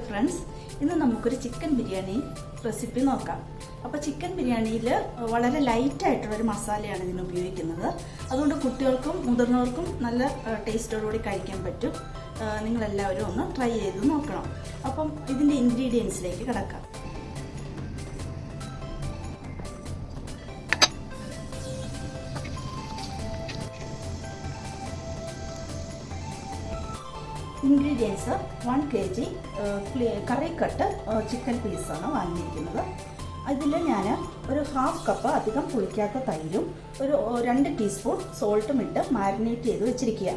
Friends, ഇന്ന് നമുക്കൊരു chicken biryani recipe നോക്കാം. അപ്പോൾ ചിക്കൻ ബിരിയാണിയിൽ വളരെ ലൈറ്റായിട്ടുള്ളൊരു മസാലയാണ് ഇതിന് ഉപയോഗിക്കുന്നത്. അതുകൊണ്ട് കുട്ടികൾക്കും മുതിർന്നവർക്കും നല്ല ടേസ്റ്റോടുകൂടി കഴിക്കാൻ പറ്റും. നിങ്ങളെല്ലാവരും ഒന്ന് ട്രൈ ചെയ്ത് നോക്കണം. അപ്പം ഇതിൻ്റെ ഇൻഗ്രീഡിയൻസിലേക്ക് കിടക്കാം. ഇൻഗ്രീഡിയൻസ് 1 kg കറി കട്ട് ചിക്കൻ പീസാണ് വാങ്ങിയിരിക്കുന്നത്. അതിൽ ഞാൻ ഒരു 1/2 കപ്പ് അധികം പുളിക്കാത്ത തൈരും ഒരു 2 ടീസ്പൂൺ സോൾട്ടും ഇട്ട് മാരിനേറ്റ് ചെയ്ത് വെച്ചിരിക്കുക.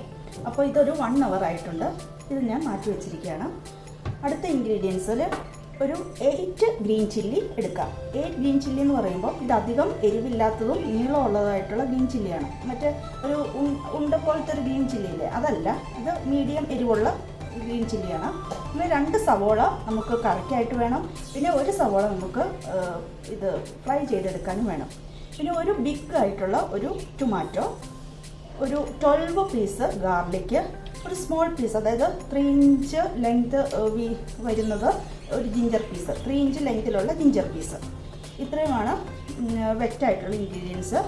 അപ്പോൾ ഇതൊരു 1 hour ആയിട്ടുണ്ട്. ഇത് ഞാൻ മാറ്റി വെച്ചിരിക്കുകയാണ്. അടുത്ത ഇൻഗ്രീഡിയൻസിൽ ഒരു 8 ഗ്രീൻ ചില്ലി എടുക്കാം. 8 ഗ്രീൻ ചില്ലി എന്ന് പറയുമ്പോൾ ഇത് അധികം എരിവില്ലാത്തതും നീളമുള്ളതായിട്ടുള്ള ഗ്രീൻ ചില്ലിയാണ്. മറ്റേ ഒരു ഉണ്ട പോലത്തെ ഒരു ഗ്രീൻ ചില്ലിയില്ലേ, അതല്ല. ഇത് മീഡിയം എരിവുള്ള ഗ്രീൻ ചില്ലിയാണ്. പിന്നെ 2 സവോള നമുക്ക് കറിക്കായിട്ട് വേണം. പിന്നെ 1 സവോള നമുക്ക് ഇത് ഫ്രൈ ചെയ്തെടുക്കാനും വേണം. പിന്നെ ഒരു ബിഗ് ആയിട്ടുള്ള ഒരു ടൊമാറ്റോ, ഒരു 12 പീസ് ഗാർലിക്ക്, ഒരു സ്മോൾ പീസ്, അതായത് 3 ഇഞ്ച് ലെങ്ത് വരുന്നത് ഒരു ജിഞ്ചർ പീസ്, 3 ഇഞ്ച് ലെങ്തിലുള്ള ജിഞ്ചർ പീസ്. ഇത്രയുമാണ് വെറ്റായിട്ടുള്ള ഇൻഗ്രീഡിയൻസ്.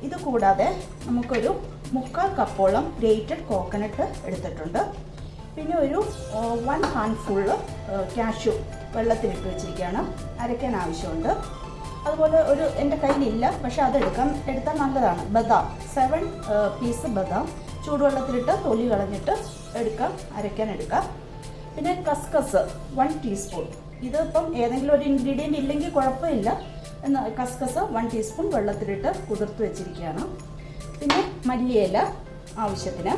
ഇത് കൂടാതെ നമുക്കൊരു 3/4 കപ്പോളം ഗ്രേറ്റഡ് കോക്കനട്ട് എടുത്തിട്ടുണ്ട്. പിന്നെ ഒരു 1 ഹാൻഡ്ഫുള്ള് കാഷ്യൂ വെള്ളത്തിലിട്ട് വെച്ചിരിക്കുകയാണ്, അരയ്ക്കാൻ ആവശ്യമുണ്ട്. അതുപോലെ ഒരു എൻ്റെ കയ്യിലില്ല, പക്ഷെ എടുത്താൽ നല്ലതാണ്. ബദാം 7 പീസ് ബദാം ചൂടുവെള്ളത്തിലിട്ട് തൊലി കളഞ്ഞിട്ട് അരയ്ക്കാൻ എടുക്കാം. പിന്നെ കസ്കസ് 1 ടീസ്പൂൺ. ഇതിപ്പം ഏതെങ്കിലും ഒരു ഇൻഗ്രീഡിയൻ്റ് ഇല്ലെങ്കിൽ കുഴപ്പമില്ല. കസ്കസ് 1 ടീസ്പൂൺ വെള്ളത്തിലിട്ട് കുതിർത്ത് വെച്ചിരിക്കുകയാണ്. പിന്നെ മല്ലിയില ആവശ്യത്തിന്,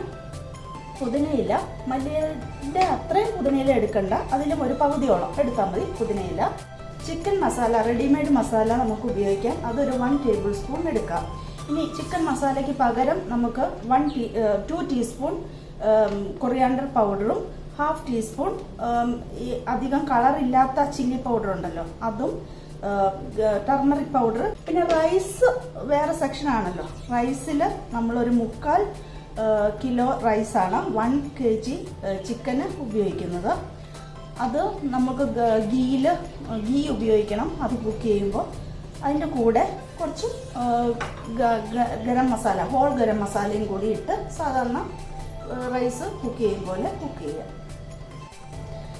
പുതിനയില, മല്ലിയില അത്രയും പുതിനയില എടുക്കണ്ട, അതിലും ഒരു പകുതിയോളം എടുത്താൽ മതി പുതിനയില. ചിക്കൻ മസാല, റെഡിമെയ്ഡ് മസാല നമുക്ക് ഉപയോഗിക്കാം. അതൊരു 1 ടേബിൾ സ്പൂൺ എടുക്കാം. ഇനി ചിക്കൻ മസാലയ്ക്ക് പകരം നമുക്ക് 2 ടീസ്പൂൺ കൊറിയാണ്ടർ പൗഡറും 1/2 ടീസ്പൂൺ അധികം കളറില്ലാത്ത ചില്ലി പൗഡർ ഉണ്ടല്ലോ, അതും ടർമറിക് പൗഡർ. പിന്നെ റൈസ് വേറെ സെക്ഷൻ ആണല്ലോ. റൈസിൽ നമ്മളൊരു 3/4 കിലോ റൈസാണ് 1 kg ചിക്കന് ഉപയോഗിക്കുന്നത്. അത് നമുക്ക് ഗീ ഉപയോഗിക്കണം അത് കുക്ക് ചെയ്യുമ്പോൾ. അതിൻ്റെ കൂടെ കുറച്ച് ഗരം മസാല, ഹോൾ ഗരം മസാലയും കൂടി ഇട്ട് സാധാരണ റൈസ് കുക്ക് ചെയ്യും പോലെ കുക്ക് ചെയ്യുക.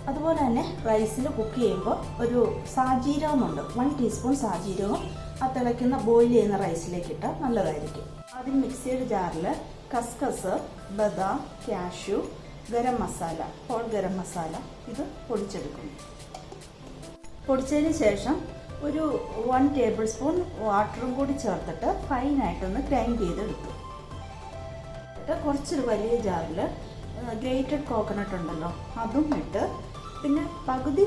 അതുപോലെ തന്നെ റൈസിൽ കുക്ക് ചെയ്യുമ്പോൾ ഒരു സാജീരകമുണ്ട്, 1 ടീസ്പൂൺ സാജീരകം ആ തിളയ്ക്കുന്ന ബോയിൽ ചെയ്യുന്ന റൈസിലേക്ക് ഇട്ടാൽ നല്ലതായിരിക്കും. ആദ്യം മിക്സിയുടെ ജാറിൽ കസ്കസ്, ബദാം, കാഷ്യൂ, ഗരം മസാല, ഹോൾ ഗരം മസാല ഇത് പൊടിച്ചെടുക്കുന്നു. പൊടിച്ചതിന് ശേഷം ഒരു 1 ടേബിൾ സ്പൂൺ വാട്ടറും കൂടി ചേർത്തിട്ട് ഫൈനായിട്ടൊന്ന് ഗ്രൈൻഡ് ചെയ്തെടുത്തു. കുറച്ചൊരു വലിയ ജാറിൽ ഗ്രേറ്റഡ് കോക്കനട്ട് ഉണ്ടല്ലോ, അതും ഇട്ട്, പിന്നെ പകുതി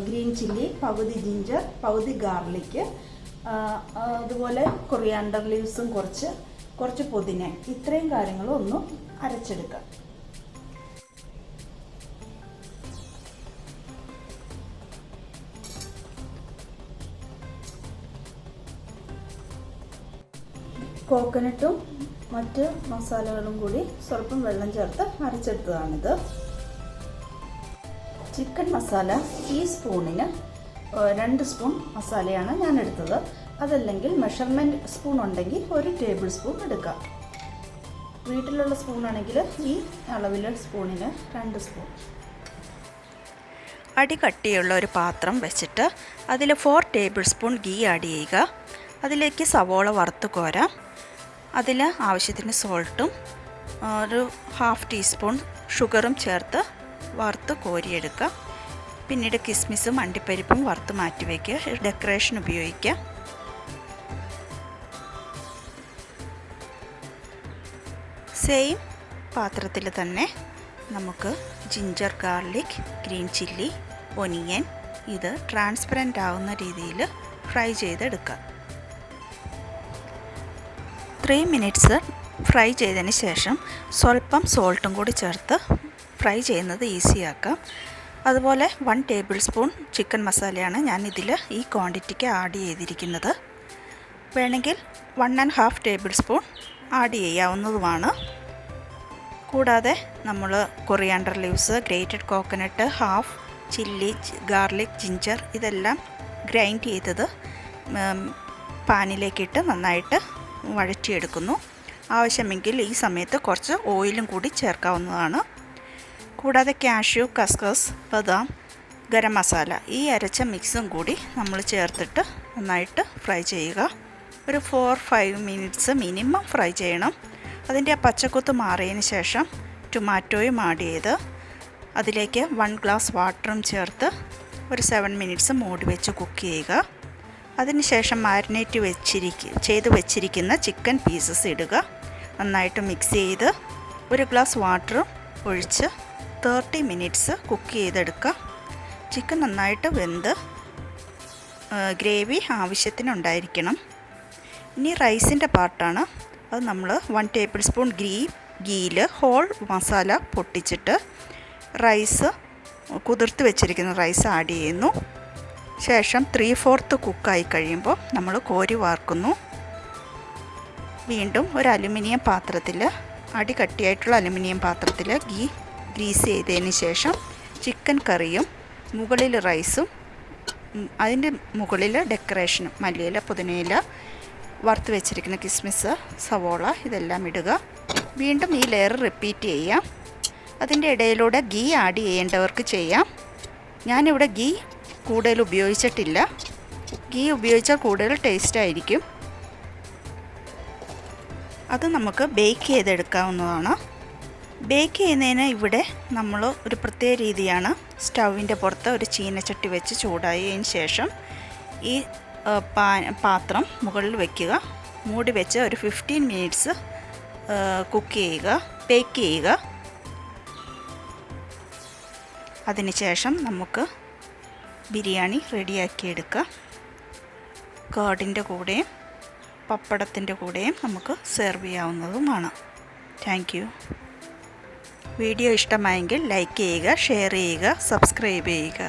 ഗ്രീൻ ചില്ലി, പകുതി ജിഞ്ചർ, പകുതി ഗാർലിക്ക്, അതുപോലെ കൊറിയാണ്ടർ ലീവ്സും കുറച്ച് പുതിന, ഇത്രയും കാര്യങ്ങളും ഒന്ന് അരച്ചെടുക്കാം. കോക്കനട്ടും മറ്റ് മസാലകളും കൂടി സ്വല്പം വെള്ളം ചേർത്ത് അരച്ചെടുത്തതാണിത്. ചിക്കൻ മസാല ഈ സ്പൂണിന് 2 സ്പൂൺ മസാലയാണ് ഞാൻ എടുത്തത്. അതല്ലെങ്കിൽ മെഷർമെൻറ്റ് സ്പൂൺ ഉണ്ടെങ്കിൽ 1 ടേബിൾ സ്പൂൺ എടുക്കാം. വീട്ടിലുള്ള സ്പൂണാണെങ്കിൽ ഈ അളവിൽ സ്പൂണിന് 2 സ്പൂൺ. അടി കട്ടിയുള്ള ഒരു പാത്രം വെച്ചിട്ട് അതിൽ 4 ടേബിൾ സ്പൂൺ ഗീ ആഡ് ചെയ്യുക. അതിലേക്ക് സവോള വറുത്ത് കോരാം. അതിൽ ആവശ്യത്തിന് സോൾട്ടും ഒരു 1/2 ടീസ്പൂൺ ഷുഗറും ചേർത്ത് വറുത്ത് കോരിയെടുക്കാം. പിന്നീട് കിസ്മിസും അണ്ടിപ്പരിപ്പും വറുത്ത് മാറ്റി വയ്ക്കുക. ഡെക്കറേഷൻ ഉപയോഗിക്കാം. സെയിം പാത്രത്തിൽ തന്നെ നമുക്ക് ginger, garlic, green chilli, onion ഇത് ട്രാൻസ്പെറൻ്റ് ആവുന്ന രീതിയിൽ ഫ്രൈ ചെയ്തെടുക്കാം. 3 മിനിറ്റ്സ് ഫ്രൈ ചെയ്തതിന് ശേഷം സ്വല്പം സോൾട്ടും കൂടി ചേർത്ത് ഫ്രൈ ചെയ്യുന്നത് ഈസിയാക്കാം. അതുപോലെ 1 ടേബിൾ സ്പൂൺ ചിക്കൻ മസാലയാണ് ഞാൻ ഇതിൽ ഈ ക്വാണ്ടിറ്റിക്ക് ആഡ് ചെയ്തിരിക്കുന്നത്. വേണമെങ്കിൽ 1.5 ടേബിൾ സ്പൂൺ ആഡ് ചെയ്യാവുന്നതുമാണ്. കൂടാതെ നമ്മൾ coriander leaves, grated coconut, 1/2 chilli, garlic, ginger ഇതെല്ലാം ഗ്രൈൻഡ് ചെയ്തത് പാനിലേക്കിട്ട് നന്നായിട്ട് വഴറ്റിയെടുക്കുന്നു. ആവശ്യമെങ്കിൽ ഈ സമയത്ത് കുറച്ച് ഓയിലും കൂടി ചേർക്കാവുന്നതാണ്. കൂടാതെ കാഷ്യൂ, കസ്കസ്, ബദാം, ഗരം മസാല ഈ അരച്ച മിക്സും കൂടി നമ്മൾ ചേർത്തിട്ട് നന്നായിട്ട് ഫ്രൈ ചെയ്യുക. ഒരു 4-5 മിനിറ്റ്സ് മിനിമം ഫ്രൈ ചെയ്യണം. അതിൻ്റെ ആ പച്ചക്കുത്ത് മാറിയതിന് ശേഷം ടൊമാറ്റോയും ആഡ് ചെയ്ത് അതിലേക്ക് 1 ഗ്ലാസ് വാട്ടറും ചേർത്ത് ഒരു 7 മിനിറ്റ്സ് മൂടി വെച്ച് കുക്ക് ചെയ്യുക. അതിനുശേഷം മാരിനേറ്റ് ചെയ്ത് വെച്ചിരിക്കുന്ന ചിക്കൻ പീസസ് ഇടുക. നന്നായിട്ട് മിക്സ് ചെയ്ത് 1 ഗ്ലാസ് വാട്ടറും ഒഴിച്ച് 30 മിനിറ്റ്സ് കുക്ക് ചെയ്തെടുക്കുക. ചിക്കൻ നന്നായിട്ട് വെന്ത് ഗ്രേവി ആവശ്യത്തിനുണ്ടായിരിക്കണം. ഇനി റൈസിൻ്റെ പാർട്ടാണ്. അത് നമ്മൾ 1 ടേബിൾ സ്പൂൺ ഗീയിൽ ഹോൾ മസാല പൊട്ടിച്ചിട്ട് റൈസ്, കുതിർത്ത് വെച്ചിരിക്കുന്ന റൈസ് ആഡ് ചെയ്യുന്നു. ശേഷം 3/4 കുക്കായി കഴിയുമ്പോൾ നമ്മൾ കോരി വാർക്കുന്നു. വീണ്ടും ഒരു അലുമിനിയം പാത്രത്തിൽ, അടി കട്ടിയായിട്ടുള്ള അലുമിനിയം പാത്രത്തിൽ ഗ്രീസ് ചെയ്തതിന് ശേഷം ചിക്കൻ കറിയും മുകളിൽ റൈസും അതിൻ്റെ മുകളിൽ ഡെക്കറേഷനും മല്ലിയില, പുതിനയില, വറുത്ത് വെച്ചിരിക്കുന്ന കിസ്മിസ്, സവോള ഇതെല്ലാം ഇടുക. വീണ്ടും ഈ ലെയർ റിപ്പീറ്റ് ചെയ്യാം. അതിൻ്റെ ഇടയിലൂടെ ഗീ ആഡ് ചെയ്യേണ്ടവർക്ക് ചെയ്യാം. ഞാനിവിടെ ഗീ കൂടുതൽ ഉപയോഗിച്ചിട്ടില്ല. ഗീ ഉപയോഗിച്ചാൽ കൂടുതൽ ടേസ്റ്റ് ആയിരിക്കും. അത് നമുക്ക് ബേക്ക് ചെയ്തെടുക്കാവുന്നതാണ്. ബേക്ക് ചെയ്യുന്നതിന് ഇവിടെ നമ്മൾ ഒരു പ്രത്യേക രീതിയാണ്. സ്റ്റൗവിൻ്റെ പുറത്ത് ഒരു ചീനച്ചട്ടി വെച്ച് ചൂടായതിന് ശേഷം ഈ പാത്രം മുകളിൽ വയ്ക്കുക. മൂടി വെച്ച് ഒരു 15 മിനിറ്റ്സ് ബേക്ക് ചെയ്യുക. അതിനുശേഷം നമുക്ക് ബിരിയാണി റെഡിയാക്കിയെടുക്കാം. കർഡിൻ്റെ കൂടെയും പപ്പടത്തിൻ്റെ കൂടെയും നമുക്ക് സെർവ് ചെയ്യാവുന്നതുമാണ്. Thank you. വീഡിയോ ഇഷ്ടമായെങ്കിൽ ലൈക്ക് ചെയ്യുക, ഷെയർ ചെയ്യുക, സബ്സ്ക്രൈബ് ചെയ്യുക.